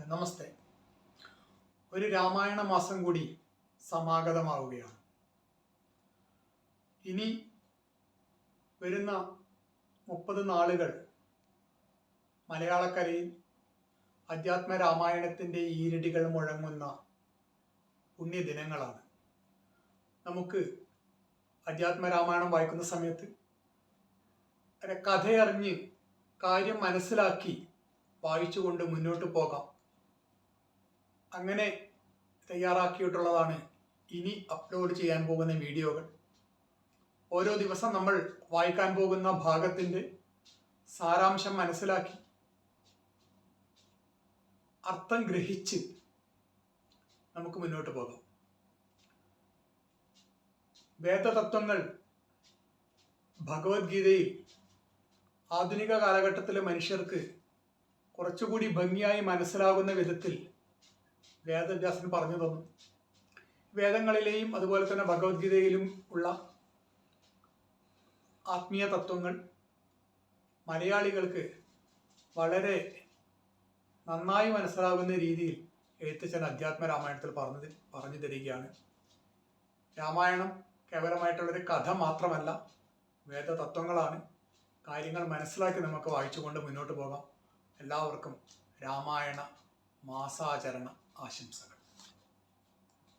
നമസ്തേ. ഒരു രാമായണ മാസം കൂടി സമാഗതമാവുകയാണ്. ഇനി വരുന്ന 30 നാളുകൾ മലയാളക്കരയിൽ അധ്യാത്മ രാമായണത്തിൻ്റെ ഈരടികൾ മുഴങ്ങുന്ന പുണ്യദിനങ്ങളാണ്. നമുക്ക് അധ്യാത്മ രാമായണം വായിക്കുന്ന സമയത്ത് കഥയറിഞ്ഞ് കാര്യം മനസ്സിലാക്കി വായിച്ചുകൊണ്ട് മുന്നോട്ട് പോകാം. അങ്ങനെ തയ്യാറാക്കിയിട്ടുള്ളതാണ് ഇനി അപ്ലോഡ് ചെയ്യാൻ പോകുന്ന വീഡിയോകൾ. ഓരോ ദിവസം നമ്മൾ വായിക്കാൻ പോകുന്ന ഭാഗത്തിൻ്റെ സാരാംശം മനസ്സിലാക്കി അർത്ഥം ഗ്രഹിച്ച് നമുക്ക് മുന്നോട്ട് പോകാം. വേദതത്വങ്ങൾ ഭഗവത്ഗീതയിൽ ആധുനിക കാലഘട്ടത്തിലെ മനുഷ്യർക്ക് കുറച്ചുകൂടി ഭംഗിയായി മനസ്സിലാകുന്ന വിധത്തിൽ വേദവ്യാസൻ പറഞ്ഞു തന്നു. വേദങ്ങളിലെയും അതുപോലെ തന്നെ ഭഗവത്ഗീതയിലും ഉള്ള ആത്മീയ തത്വങ്ങൾ മലയാളികൾക്ക് വളരെ നന്നായി മനസ്സിലാകുന്ന രീതിയിൽ എഴുത്തച്ഛൻ അധ്യാത്മ രാമായണത്തിൽ പറഞ്ഞു തരികയാണ്. രാമായണം കേവലമായിട്ടുള്ളൊരു കഥ മാത്രമല്ല, വേദതത്വങ്ങളാണ്. കാര്യങ്ങൾ മനസ്സിലാക്കി നമുക്ക് വായിച്ചുകൊണ്ട് മുന്നോട്ട് പോകാം. എല്ലാവർക്കും രാമായണ മാസാചരണ ആശംസകൾ.